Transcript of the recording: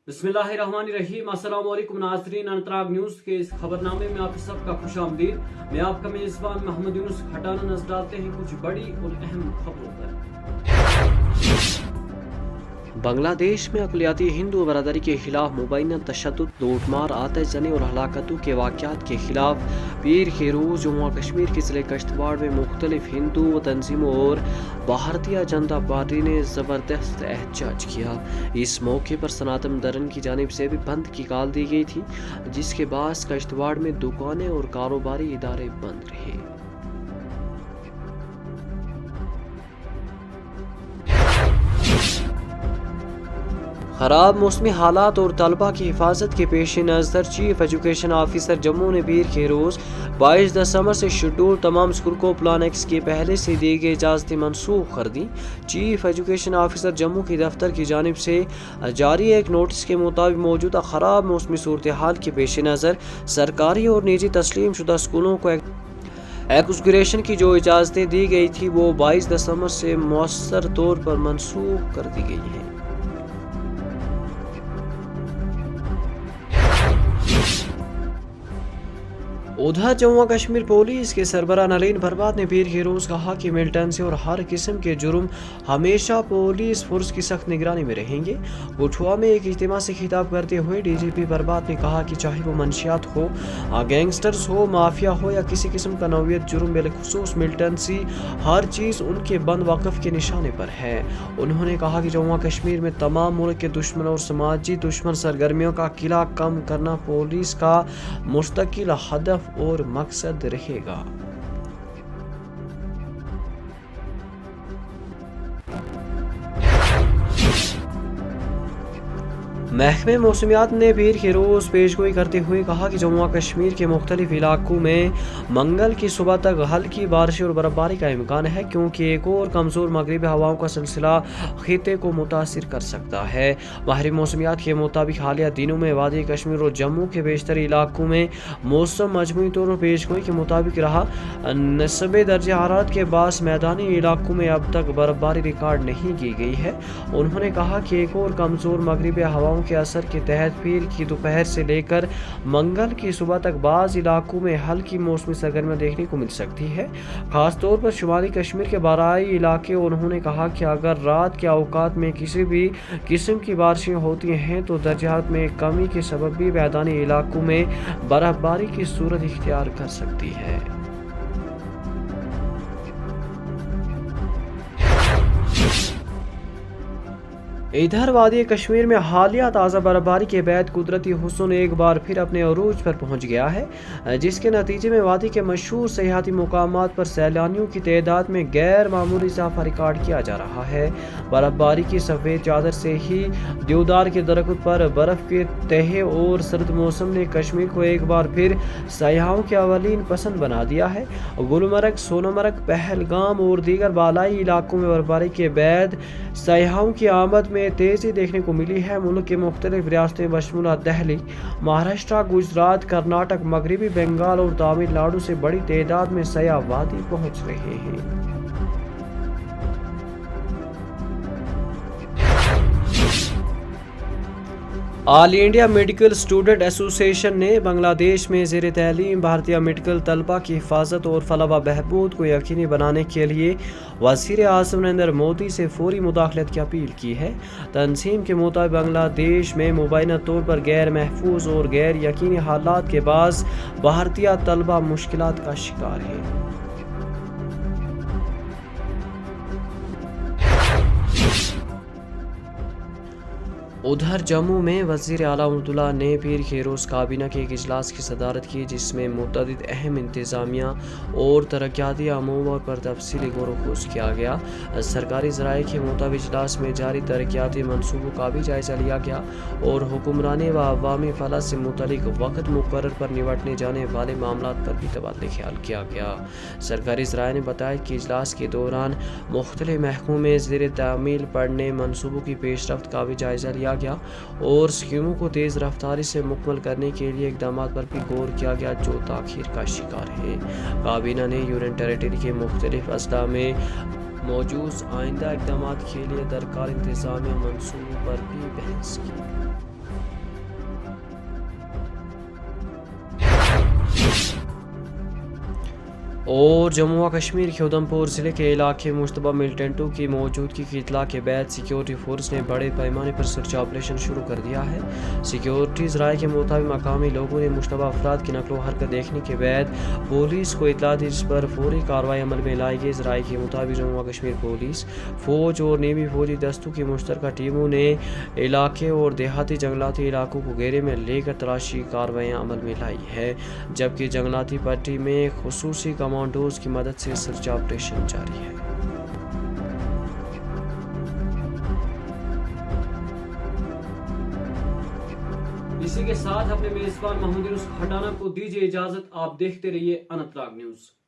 बिस्मिल्लाहिर्रहमानिर्रहीम। अस्सलाम वालेकुम नाज़रीन, अनतराग न्यूज़ के इस खबरनामे में आप सबका खुशामदीद। मैं आपका मेज़बान मोहम्मद यूनुस खटाना नजर डालते हैं कुछ बड़ी और अहम खबरों पर। बांग्लादेश में अक़लियती हिंदू बरादरी के खिलाफ मुबैना तशद्दुद, लूटमार, आतिशज़नी और हलाकतों के वाक़यात के खिलाफ पीर के रोज़ जम्मू और कश्मीर के ज़िले कश्तवाड़ में मुख्तलिफ हिंदू तंजीमों और भारतीय जनता पार्टी ने ज़बरदस्त एहतजाज किया। इस मौके पर सनातन धर्म की जानिब से भी बंद की कॉल दी गई थी, जिसके बाद कश्तवाड़ में दुकानें और कारोबारी इदारे बंद रहे। खराब मौसमी हालात और तलबा की हिफाजत के पेश नज़र चीफ एजुकेशन ऑफिसर जम्मू ने पीर के रोज़ 22 दिसंबर से शेड्यूल तमाम स्कूल को प्लान एक्स के पहले से दी गई इजाज़तें मनसूख कर दी। चीफ एजुकेशन ऑफिसर जम्मू की दफ्तर की जानिब से जारी एक नोटिस के मुताबिक मौजूदा ख़राब मौसमी सूरत हाल के पेश नज़र सरकारी और निजी तस्लीम शुदा स्कूलों को एक्सक्रेशन की जो इजाज़तें दी गई थी वो 22 दिसंबर से मौसर तौर पर मनसूख कर दी गई हैं। उधर जम्मू कश्मीर पुलिस के सरबराह नलीन भरबात ने पीर के रोज़ कहा कि मिलिटेंसी और हर किस्म के जुर्म हमेशा पुलिस फोर्स की सख्त निगरानी में रहेंगे। गुठुआ में एक इज्तिमा से खिताब करते हुए डीजीपी भरबात ने कहा कि चाहे वो मंशियात हो, गैंगस्टर्स हो, माफिया हो या किसी किस्म का नौयत जुर्म, बिलखुसूस मिलिटेंसी, हर चीज़ उनके बंद वक़्फ़ के निशाने पर है। उन्होंने कहा कि जम्मू कश्मीर में तमाम मुल्क के दुश्मन और समाजी दुश्मन सरगर्मियों का किला कम करना पुलिस का मुस्तकिल हदफ और मकसद रहेगा। महकमे मौसमियात ने पीर के रोज़ पेशगोई करते हुए कहा कि जम्मू कश्मीर के मुख्तलिफ इलाकों में मंगल की सुबह तक हल्की बारिश और बर्फबारी का इम्कान है, क्योंकि एक और कमज़ोर मगरबी हवाओं का सिलसिला खित्ते को मुतासिर कर सकता है। माहिर मौसमियात के मुताबिक हालिया दिनों में वादी कश्मीर और जम्मू के बेशतर इलाकों में मौसम मजमूई तौर पर पेशगोई के मुताबिक रहा। नस्बे दर्जा हरारत के बास मैदानी इलाकों में अब तक बर्फबारी रिकॉर्ड नहीं की गई है। उन्होंने कहा कि एक और कमज़ोर मगरबी हवाओं के असर के तहत पीर की दोपहर से लेकर मंगल की सुबह तक बाज़ इलाकों में हल्की मौसमी सरगर्मियां देखने को मिल सकती है, खास तौर पर शुमाली कश्मीर के बाराई इलाके। उन्होंने कहा कि अगर रात के औकात में किसी भी किस्म की बारिशें होती हैं तो दर्जात में कमी के सबब भी मैदानी इलाकों में बर्फबारी की सूरत इख्तियार कर सकती है। इधर वादी कश्मीर में हालिया ताज़ा बर्फबारी के बाद कुदरती हुस्न एक बार फिर अपने अरूज पर पहुंच गया है, जिसके नतीजे में वादी के मशहूर सयाहती मुकामात पर सैलानियों की तादाद में गैर मामूली इजाफा रिकॉर्ड किया जा रहा है। बर्फबारी की सफ़ेद चादर से ही देवदार के दरख्त पर बर्फ के तहे और सर्द मौसम ने कश्मीर को एक बार फिर सयाहों के अवलीन पसंद बना दिया है। गुलमर्ग, सोनमर्ग, पहलगाम और दीगर बालाई इलाकों में बर्फबारी के बाद सयाहों की आमद में तेजी देखने को मिली है। मुल्क के मुख्तलिफ रियासतें बशमूल दिल्ली, महाराष्ट्र, गुजरात, कर्नाटक, मगरबी बंगाल और तमिलनाडु से बड़ी तादाद में सयाह वादी पहुंच रहे हैं। All India medical student association ने बांग्लादेश में ज़ेर तैलीम भारतीय मेडिकल तलबा की हिफाजत और फलाह बहबूद को यकीनी बनाने के लिए वज़ीर आज़म नरेंद्र मोदी से फौरी मुदाखलत की अपील की है। तंजीम के मुताबिक बांग्लादेश में मुबैना तौर पर गैर महफूज और गैर यकीनी हालात के बाज़ भारतीय तलबा मुश्किलात का शिकार है। उधर जम्मू में वज़ीर आला अब्दुल्ला ने पीर के रोज़ काबीना के एक इजलास की सदारत की, जिसमें मुतअद्दिद अहम इंतज़ामिया और तरक्याती अमूर पर तफसीली गौर-व-खोज किया गया। सरकारी ज़राए के मुताबिक इजलास में जारी तरक्याती मनसूबों का भी जायज़ा लिया गया और हुक्मरानी व अवामी फलाह से मुतल्लिक़ वक़्त मुक़र्रर पर निपटने जाने वाले मामलात पर भी तबादला ख्याल किया गया। सरकारी ज़राए ने बताया कि इजलास के दौरान मुख्तलिफ महकमों में ज़ेर तामील पड़ने मनसूबों की पेशरफ्त का भी जायज़ा लिया गया और स्कीमों को तेज़ रफ्तारी से मुकम्मल करने के लिए इक़दामात पर भी गौर किया गया जो ताख़ीर का शिकार है। काबीना ने यूनियन टेरिटरी के मुख्तलिफ अजला में मौजूद आइंदा इक़दामात के लिए दरकार इंतज़ामिया मंसूबों पर भी बहस की। اور جموں و کشمیر کے ادھمپور ضلع کے علاقے میں مشتبہ ملیٹنٹوں کی موجودگی کی اطلاع کے بعد سیکیورٹی فورس نے بڑے پیمانے پر سرچ آپریشن شروع کر دیا ہے۔ سیکیورٹی ذرائع کے مطابق مقامی لوگوں نے مشتبہ افراد کی نقل و حرکت دیکھنے کے بعد پولیس کو اطلاع دی، جس پر فوری کارروائی عمل میں لائی گئی۔ ذرائع کے مطابق جموں و کشمیر پولیس فوج اور نیوی فوجی دستوں کی مشترکہ ٹیموں نے علاقے اور دیہاتی جنگلاتی علاقوں کو گھیرے میں لے کر تلاشی کارروائیاں عمل میں لائی ہیں، جبکہ جنگلاتی پٹی میں خصوصی کمانڈوز کی مدد سے سرچ آپریشن جاری ہے۔ اسی کے ساتھ اپنے میزبان محمود یونس کھٹانہ کو دیجیے اجازت۔ آپ دیکھتے رہیے اننت ناگ نیوز۔